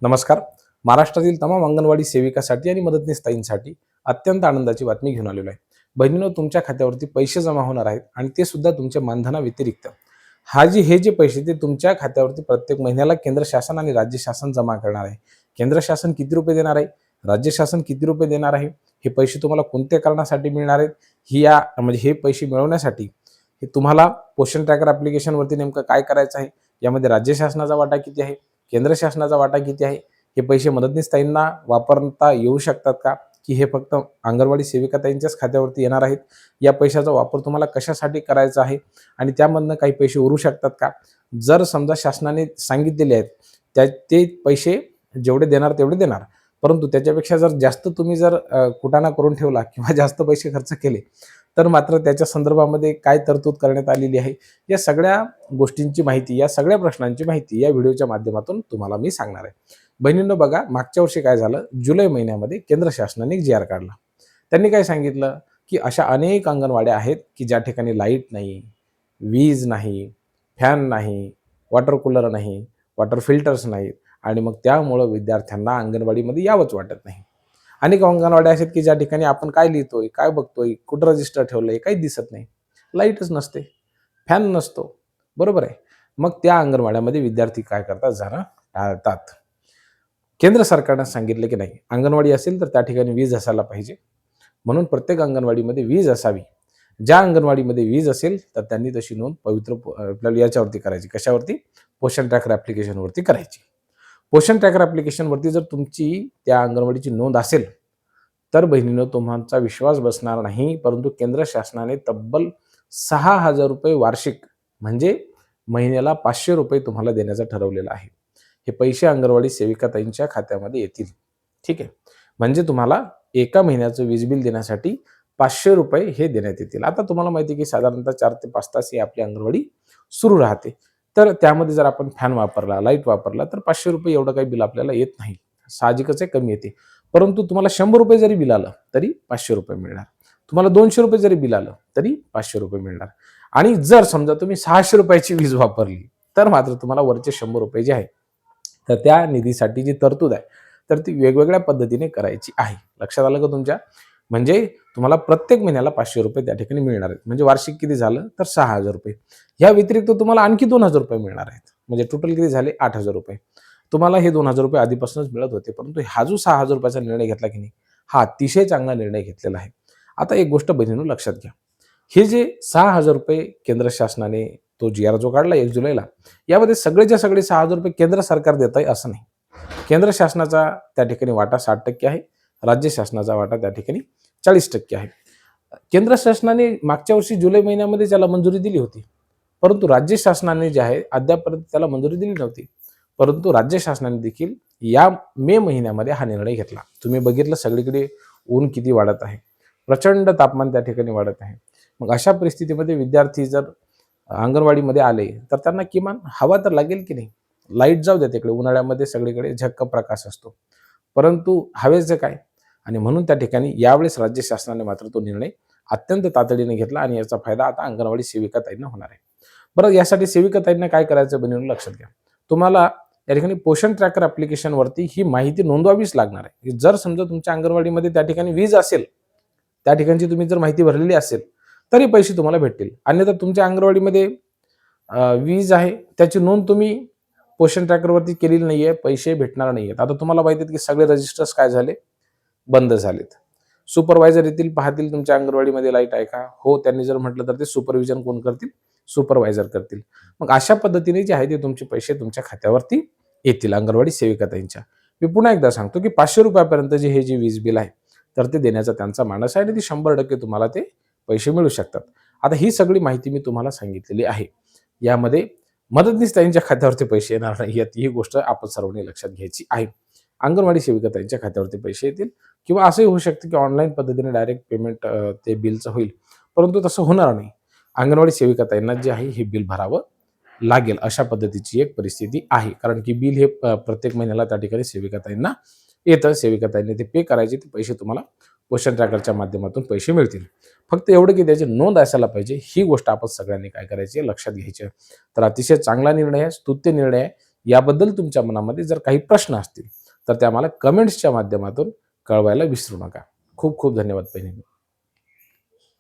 नमस्कार. महाराष्ट्रातील तमाम अंगणवाडी सेविकासाठी आणि मदतनीस ताईंसाठी अत्यंत आनंदाची बातमी घेऊन आलेलो आहे. बहिणींनो, तुमच्या खात्यावरती पैसे जमा होणार आहेत आणि ते सुद्धा तुमच्या मानधनाव्यतिरिक्त. हे जे पैसे ते तुमच्या खात्यावरती प्रत्येक महिन्याला केंद्र शासन आणि राज्य शासन जमा करणार आहे. केंद्र शासन किती रुपये देणार आहे, राज्य शासन किती रुपये देणार आहे, हे पैसे तुम्हाला कोणत्या कारणासाठी मिळणार आहेत, हे पैसे मिळवण्यासाठी हे तुम्हाला पोषण ट्रॅकर ॲप्लिकेशनवरती नेमकं काय करायचं आहे, यामध्ये राज्य शासनाचा वाटा किती आहे, केंद्र शासनाचा वाटा किती आहे, हे पैसे मदतनीस ताईंना वापरता येऊ शकतात का, की हे फक्त अंगणवाडी सेविका ताईंच्याच खात्यावरती येणार आहेत, या पैशाचा वापर तुम्हाला कशासाठी करायचा आहे आणि त्यामधनं काही पैसे उरू शकतात का. जर समजा शासनाने सांगितलेले आहेत ते पैसे जेवढे देणार तेवढे देणार, परंतु त्याच्यापेक्षा जर जास्त तुम्ही जर कुटाणा करून ठेवला किंवा जास्त पैसे खर्च केले तर मात्र त्याच्या संदर्भामध्ये काय तरतूद करण्यात आलेली आहे, या सगळ्या गोष्टींची माहिती, या सगळ्या प्रश्नांची माहिती या व्हिडिओच्या माध्यमातून तुम्हाला मी सांगणार आहे. बहिणींनो बघा, मागच्या वर्षी काय झालं, जुलै महिन्यामध्ये केंद्र शासनाने एक जी-आर काढला. त्यांनी काय सांगितलं, की अशा अनेक अंगणवाड्या आहेत की ज्या ठिकाणी लाईट नाही, वीज नाही, फॅन नाही, वॉटर कूलर नाही, वॉटर फिल्टर्स नाहीत आणि मग त्यामुळं विद्यार्थ्यांना अंगणवाडीमध्ये यावंच वाटत नाही. अनेक अंगणवाड्या आहेत की ज्या ठिकाणी आपण काय लिहितोय, काय बघतोय, कुठं रजिस्टर ठेवलंय काहीच दिसत नाही. लाईटच नसते, फॅन नसतो, बरोबर आहे. मग त्या अंगणवाड्यामध्ये विद्यार्थी काय करतात, जाणं टाळतात. केंद्र सरकारनं सांगितलं की नाही, अंगणवाडी असेल तर त्या ठिकाणी वीज असायला पाहिजे, म्हणून प्रत्येक अंगणवाडीमध्ये वीज असावी. ज्या अंगणवाडीमध्ये वीज असेल तर त्यांनी तशी नोंद पवित्र आपल्याला याच्यावरती करायची, कशावरती, पोषण ट्रॅकर ॲप्लिकेशनवरती करायची. पोषण ट्रॅकर ॲप्लिकेशनवरती जर तुमची त्या अंगणवाडीची नोंद असेल तर बहिणीनं तुमचा विश्वास बसणार नाही, परंतु केंद्र शासनाने तब्बल 6,000 रुपये वार्षिक म्हणजे महिन्याला 500 रुपये तुम्हाला देण्याचं ठरवलेलं आहे. हे पैसे अंगणवाडी सेविकाताईंच्या खात्यामध्ये येतील. ठीक आहे, म्हणजे तुम्हाला एका महिन्याचं वीज बिल देण्यासाठी 500 रुपये हे देण्यात येतील. आता तुम्हाला माहिती आहे की साधारणतः 4 ते 5 तास ही आपली अंगणवाडी सुरू राहते, तर त्यामध्ये जर आपण फॅन वापरला, लाईट वापरला तर 500 रुपये एवढं काही बिल आपल्याला येत नाही, साहजिकच आहे, कमी येते. परंतु तुम्हाला 100 रुपये जरी बिल आलं तरी 500 रुपये मिळणार, तुम्हाला 200 रुपये जरी बिल आलं तरी 500 रुपये मिळणार. आणि जर समजा तुम्ही 600 रुपयाची वीज वापरली तर मात्र तुम्हाला वरचे 100 रुपये जे आहे तर त्या निधीसाठी जी तरतूद आहे तर ती वेगवेगळ्या पद्धतीने करायची आहे. लक्षात आलं का तुमच्या? म्हणजे तुम्हाला प्रत्येक महिन्याला 500 रुपये त्या ठिकाणी मिळणार आहेत, म्हणजे वार्षिक किती झालं तर 6,000 रुपये. ह्या व्यतिरिक्त तुम्हाला आणखी 2,000 रुपये मिळणार आहेत, म्हणजे टोटल किती झाले 8,000 रुपये. तुम्हाला हे 2,000 रुपये आधीपासूनच मिळत होते, परंतु हा जो 6,000 रुपयाचा निर्णय घेतला की नाही, हा अतिशय चांगला निर्णय घेतलेला आहे. आता एक गोष्ट बहिणींनो लक्षात घ्या, हे जे 6,000 रुपये केंद्र शासनाने तो जी-आर जो काढला 1 जुलैला, यामध्ये सगळेच्या सगळे 6,000 रुपये केंद्र सरकार देत आहे असं नाही. केंद्र शासनाचा त्या ठिकाणी वाटा 60% आहे, राज्य शासनाचा वाटा त्या ठिकाणी 40% आहे. केंद्र शासनाने मागच्या वर्षी जुलै महिन्यामध्ये त्याला मंजुरी दिली होती, परंतु राज्य शासनाने जे आहे अद्यापर्यंत त्याला मंजुरी दिली नव्हती. परंतु राज्य शासनाने देखील या मे महिन्यामध्ये हा निर्णय घेतला. तुम्ही बघितलं सगळीकडे ऊन किती वाढत आहे, प्रचंड तापमान त्या ठिकाणी वाढत आहे. मग अशा परिस्थितीमध्ये विद्यार्थी जर अंगणवाडीमध्ये आले तर त्यांना किमान हवा तर लागेल की नाही. लाईट जाऊ द्या तिकडे, उन्हाळ्यामध्ये सगळीकडे झक्क प्रकाश असतो, परंतु हवेचं काय. आणि म्हणून त्या ठिकाणी यावेळेस राज्य शासनाने मात्र तो निर्णय अत्यंत तातडीने घेतला आणि याचा फायदा आता अंगणवाडी सेविकाताईंना होणार आहे. बरं, यासाठी सेविकाताईंना काय करायचं बहिणींनो लक्षात घ्या. तुम्हाला या ठिकाणी पोषण ट्रॅकर ॲप्लिकेशनवरती ही माहिती नोंदवावीच लागणार आहे. जर समजा तुमच्या अंगणवाडीमध्ये त्या ठिकाणी वीज असेल, त्या ठिकाणची तुम्ही जर माहिती भरलेली असेल तरी पैसे तुम्हाला भेटतील. अन्यथा तुमच्या अंगणवाडीमध्ये वीज आहे त्याची नोंद तुम्ही पोषण ट्रॅकरवरती केलेली नाहीये, पैसे भेटणार नाहीयेत. आता तुम्हाला माहिती आहे की सगळे रजिस्टर्स काय झाले, बंद झालेत. सुपरवायझर येतील, पाहतील तुमच्या अंगणवाडीमध्ये लाईट आहे का, हो त्यांनी जर म्हटलं तर ते सुपरविजन कोण करतील, सुपरवायझर करतील. मग अशा पद्धतीने जे आहे ते तुमचे पैसे तुमच्या खात्यावरती येतील अंगणवाडी सेविकाताईंच्या. मी पुन्हा एकदा सांगतो की 500 रुपयापर्यंत हे जे वीज बिल आहे तर ते देण्याचा त्यांचा मानस आहे आणि ती 100% तुम्हाला ते पैसे मिळू शकतात. आता ही सगळी माहिती मी तुम्हाला सांगितलेली आहे. यामध्ये मदतनीस ताईंच्या खात्यावरती पैसे येणार नाही ही गोष्ट आपण सर्वांनी लक्षात घ्यायची आहे. अंगणवाडी सेविकाताईंच्या खात्यावरती पैसे येतील किंवा असंही होऊ शकतं की ऑनलाईन पद्धतीने डायरेक्ट पेमेंट ते बिलचं होईल, परंतु तसं होणार नाही. अंगणवाडी सेविकाताईंना जे आहे हे बिल भरावं लागेल, अशा पद्धतीची एक परिस्थिती आहे. कारण की बिल हे प्रत्येक महिन्याला त्या ठिकाणी सेविकाताईंना येतं, सेविकाताईंनी ते पे करायचे, ते पैसे तुम्हाला पोषण ट्रॅकरच्या माध्यमातून पैसे मिळतील. फक्त एवढं की त्याची नोंद असायला पाहिजे, ही गोष्ट आपण सगळ्यांनी काय करायची लक्षात घ्यायची. तर अतिशय चांगला निर्णय आहे, स्तुत्य निर्णय आहे याबद्दल तुमच्या मनामध्ये जर काही प्रश्न असतील तर ते आम्हाला कमेंट्सच्या माध्यमातून कळवायला विसरू नका. खूप खूप धन्यवाद बहिणींनो.